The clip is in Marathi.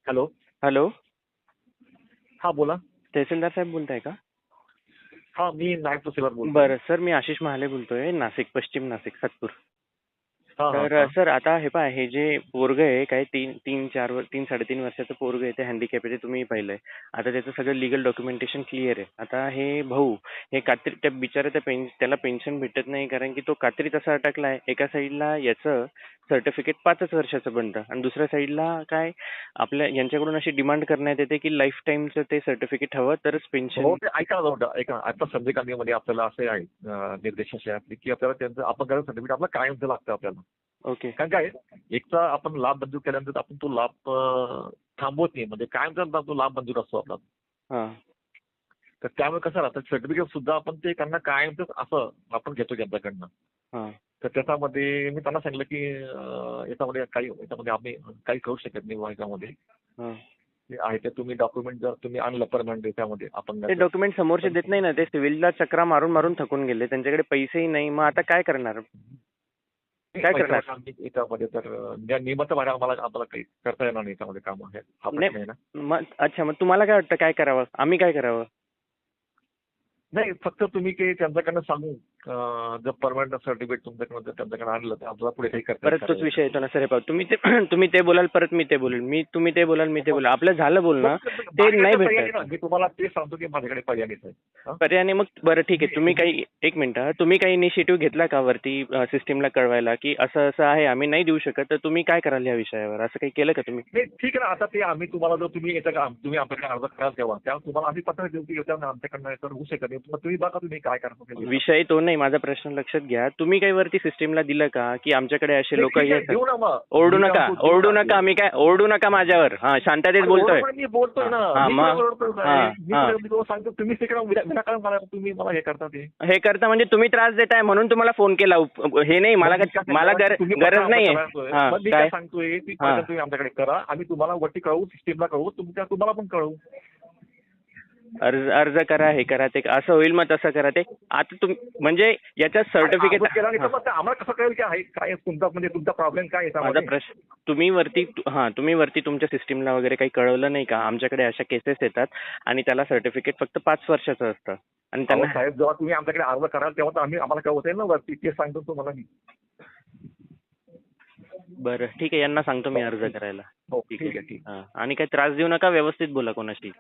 हॅलो. हॅलो. हा बोला. तहसीलदार साहेब बोलताय का? हा मी नायब तहसीलदार बोलतोय. बरं सर, मी आशिष महाले बोलतोय, नाशिक, पश्चिम नाशिक, सातपूर. हा हा तर हा. सर, आता हे पहा, हे जे पोरगं आहे, काय 3-3 वर्षाचं पोरगं आहे, ते हँडिकॅप आहे, ते तुम्ही पाहिलंय. आता त्याचं सगळं लिगल डॉक्युमेंटेशन क्लिअर आहे. आता हे भाऊ, हे कात्री त्या बिचारा त्याला पेन्शन भेटत नाही, कारण की तो कात्रीत असा अटकलाय. एका साईडला याचं सर्टिफिकेट 5 वर्षाचं बनतं आणि दुसऱ्या साईडला काय आपल्या यांच्याकडून अशी डिमांड करण्यात येते की लाईफ टाईमचं ते सर्टिफिकेट हवं तरच पेन्शन. हो ते ऐका ना जाऊ ऐका. आता संजय गांधीमध्ये आपल्याला असे आहे निर्देश असे आहेत की आपल्याला त्यांचं अपंग सर्टिफिकेट आपलं कायमचं लागतं आपल्याला. ओके. कारण काय एकचा आपण लाभ मंजूर केल्यानंतर आपण तो लाभ थांबवत नाही, म्हणजे कायमचा तो लाभ मंजूर असतो आपला. हां. तर त्यामुळे कसं राहतं सर्टिफिकेट सुद्धा आपण ते त्यांना कायमच असं आपण घेतो त्यांच्याकडनं. हां. तर त्याच्यामध्ये मी त्यांना सांगितलं की याच्यामध्ये आम्ही काही करू शकत नाही याच्यामध्ये. हां. जे आहे ते तुम्ही डॉक्युमेंट जर तुम्ही आणलं परमनंट त्यामध्ये ते अपंगाचं. डॉक्युमेंट समोरचे देत नाही ना, ते सिव्हिलला चक्रा मारून मारून थकून गेले, त्यांच्याकडे पैसेही नाही. मग आता काय करणार? काय करणार? याच्यामध्ये तर नियमाच्या बाहेर आम्हाला काही करता येणार नाही याच्यामध्ये काम आहे. हा प्रश्न आहे ना. मग अच्छा, मग तुम्हाला काय वाटतं, काय करावं? आम्ही काय करावं? नाही फक्त तुम्ही काही त्यांच्याकडनं सांगू जर परमनंट सर्टिफिकेट तुमच्याकडनं त्यांच्याकडे आणलं तर आपल्याला पुढे काही करता परत तोच विषय येतो ना सर. हे पाहू, तुम्ही ते बोलाल, परत मी ते बोलेल, तुम्ही ते बोलाल, मी ते बोलाल. आपलं झालं बोलणं, ते नाही भेटत. मी तुम्हाला ते सांगतो की माझ्याकडे पर्याय नाही. पर्यायाने मग बरं ठीक आहे, तुम्ही काही एक मिनिट, तुम्ही काही इनिशिएटिव्ह घेतला का वरती सिस्टीमला कळवायला की असं असं आहे, आम्ही नाही देऊ शकत, तर तुम्ही काय कराल या विषयावर? असं काही केलं का तुम्ही? नाही ठीक आहे ना. आता ते आम्ही तुम्हाला जर तुम्ही तुम्ही आमच्याकडे अर्ज कराल तेव्हा तुम्हाला आम्ही पत्र देऊ की आमच्याकडनं तर होऊ शकत नाही. तुम्ही बघा तुम्ही काय करता. विषय तो नाही, माझा प्रश्न लक्षात घ्या. तुम्ही काही वरती सिस्टीमला दिलं का की आमच्याकडे असे लोक येतात? देऊ ना मग. ओरडू नका, मी काय ओरडू नका माझ्यावर. हा, शांततेत बोलतोय. मी बोलतोय ना. हा, मग मी सांगतो तुम्ही तिकडे विनाकारण मला तुम्ही मला हे करता ते. हे करता म्हणजे तुम्ही त्रास देताय म्हणून तुम्हाला फोन केला. हे नाही, मला गरज नाहीये. मी काय सांगतोय तुम्ही आमच्याकडे करा, आम्ही तुम्हाला वरती कळवू, सिस्टीमला कळवू, तुम्हाला पण कळवू. अर्ज करा, हे करा, ते असं होईल, मग तसं करा. ते आता तुम्ही म्हणजे याच्या सर्टिफिकेट आम्हाला कसं कळेल की आहे काय तुमचा, म्हणजे तुमचा प्रॉब्लेम काय आहे? माझा प्रश्न, तुम्ही वरती तुमच्या सिस्टीमला वगैरे काही कळवलं नाही का? आमच्याकडे अशा केसेस येतात आणि त्याला सर्टिफिकेट फक्त 5 वर्षाचं असतं आणि त्यांना. साहेब जेव्हा तुम्ही आमच्याकडे अर्ज कराल तेव्हा तर आम्हाला कळवता येईल ना वरती. ते सांगतो तुम्हाला मी. बरं ठीक आहे, यांना सांगतो मी अर्ज करायला. हो ठीक आहे. आणि काही त्रास देऊ नका, व्यवस्थित बोला कोणाशी.